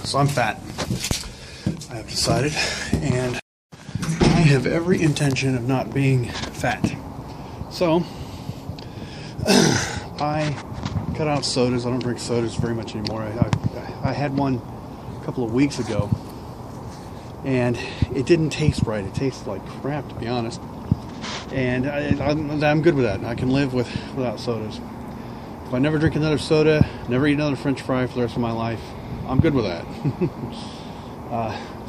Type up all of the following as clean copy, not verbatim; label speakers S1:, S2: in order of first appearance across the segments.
S1: So I'm fat, I have decided, and I have every intention of not being fat. So I cut out sodas. I don't drink sodas very much anymore. I had one a couple of weeks ago, and it didn't taste right. It tasted like crap, to be honest. And I'm good with that. I can live without sodas. If I never drink another soda, never eat another French fry for the rest of my life, I'm good with that.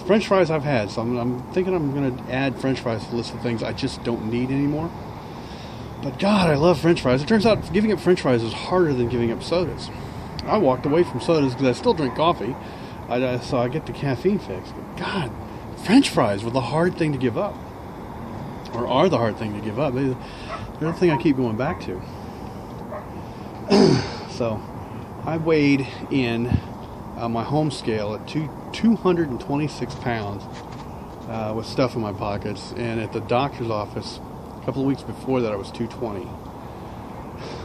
S1: French fries I've had, so I'm thinking I'm going to add French fries to the list of things I just don't need anymore. But God, I love French fries. It turns out giving up French fries is harder than giving up sodas. I walked away from sodas because I still drink coffee, so I get the caffeine fix. But God, French fries were the hard thing to give up. Or are the hard thing to give up. They're the thing I keep going back to. So, I weighed in my home scale at 226 pounds with stuff in my pockets, and at the doctor's office a couple of weeks before that I was 220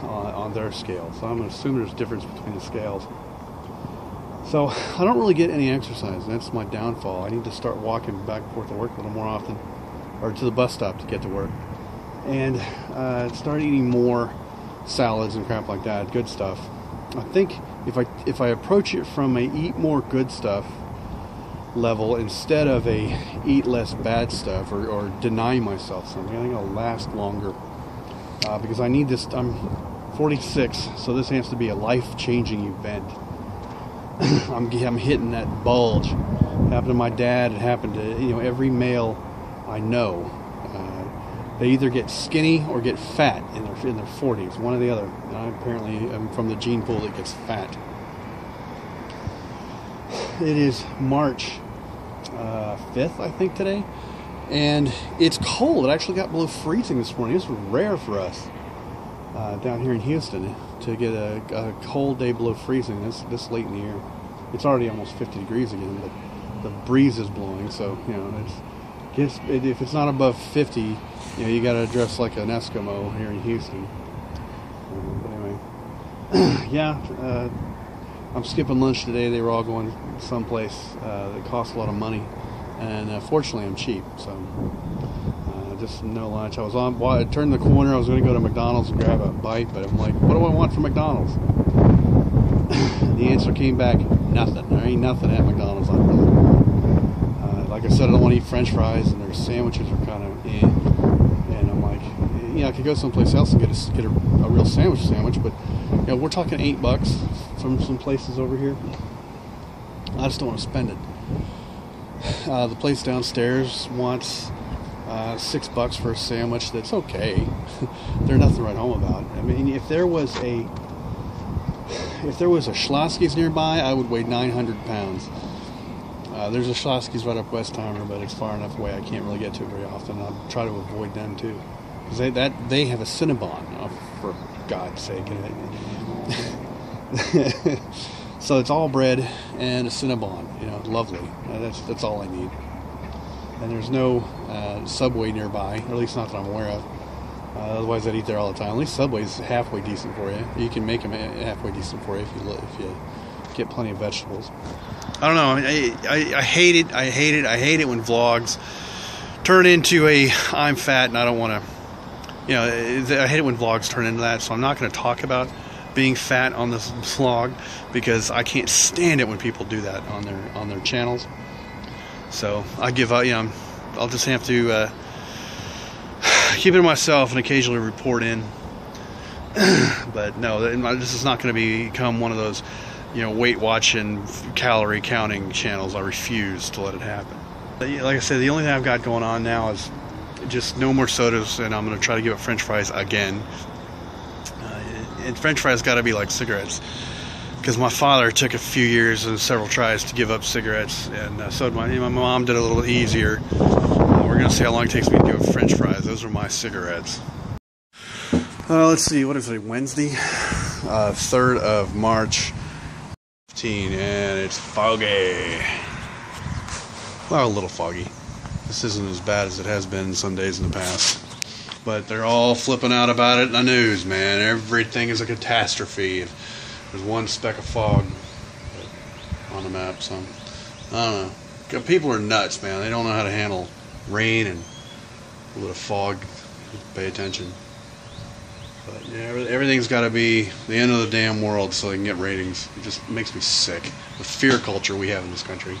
S1: on their scale. So I'm going to assume there's a difference between the scales. So I don't really get any exercise. That's my downfall. I need to start walking back and forth to work a little more often, or to the bus stop to get to work, and start eating more salads and crap like that, good stuff. I think if I approach it from a eat more good stuff level instead of a eat less bad stuff, or deny myself something, I think I'll last longer, because I need this. I'm 46, so this has to be a life-changing event. I'm hitting that bulge. It happened to my dad. It happened to every male I know. They either get skinny or get fat in their 40s, one or the other. And I apparently am from the gene pool that gets fat. It is March 5th, I think, today, and it's cold. It actually got below freezing this morning. This was rare for us down here in Houston to get a cold day below freezing this late in the year. It's already almost 50 degrees again, but the breeze is blowing, so if it's not above 50, you got to dress like an Eskimo here in Houston. But anyway, I'm skipping lunch today. They were all going someplace that costs a lot of money, and fortunately I'm cheap, so just no lunch. I turned the corner. I was going to go to McDonald's and grab a bite, but I'm like, what do I want from McDonald's? The answer came back, nothing. There ain't nothing at McDonald's. Like I said, I don't want to eat French fries, and their sandwiches are kind of and I'm like, I could go someplace else and get a real sandwich, but we're talking $8 from some places over here. I just don't want to spend it. The place downstairs wants $6 for a sandwich. That's okay. There's nothing to write home about. I mean, if there was a Schlotzsky's nearby, I would weigh 900 pounds. There's a Schlotzsky's right up Westheimer, but it's far enough away I can't really get to it very often. I'll try to avoid them too, because they have a Cinnabon, for God's sake. So it's all bread and a Cinnabon, lovely. That's all I need. And there's no Subway nearby, or at least not that I'm aware of. Otherwise, I'd eat there all the time. At least Subway's halfway decent for you. You can make them halfway decent for you if you get plenty of vegetables. I don't know. I hate it. I hate it when vlogs turn into I'm fat and I don't want to. I hate it when vlogs turn into that. So I'm not going to talk about being fat on this vlog, because I can't stand it when people do that on their channels. So I give up. I'll just have to keep it to myself and occasionally report in. But no, this is not going to become one of those weight watching, calorie counting channels. I refuse to let it happen. Like I said, the only thing I've got going on now is just no more sodas, and I'm going to try to give up French fries again. And French fries got to be like cigarettes, because my father took a few years and several tries to give up cigarettes, and so my mom did it a little easier. We're going to see how long it takes me to give up French fries. Those are my cigarettes. Let's see, what is it, Wednesday? 3rd of March. And it's foggy. Well, a little foggy. This isn't as bad as it has been some days in the past. But they're all flipping out about it in the news, man. Everything is a catastrophe. There's one speck of fog on the map, so I don't know. People are nuts, man. They don't know how to handle rain and a little bit of fog. Pay attention. But yeah, everything's got to be the end of the damn world so they can get ratings. It just makes me sick. The fear culture we have in this country.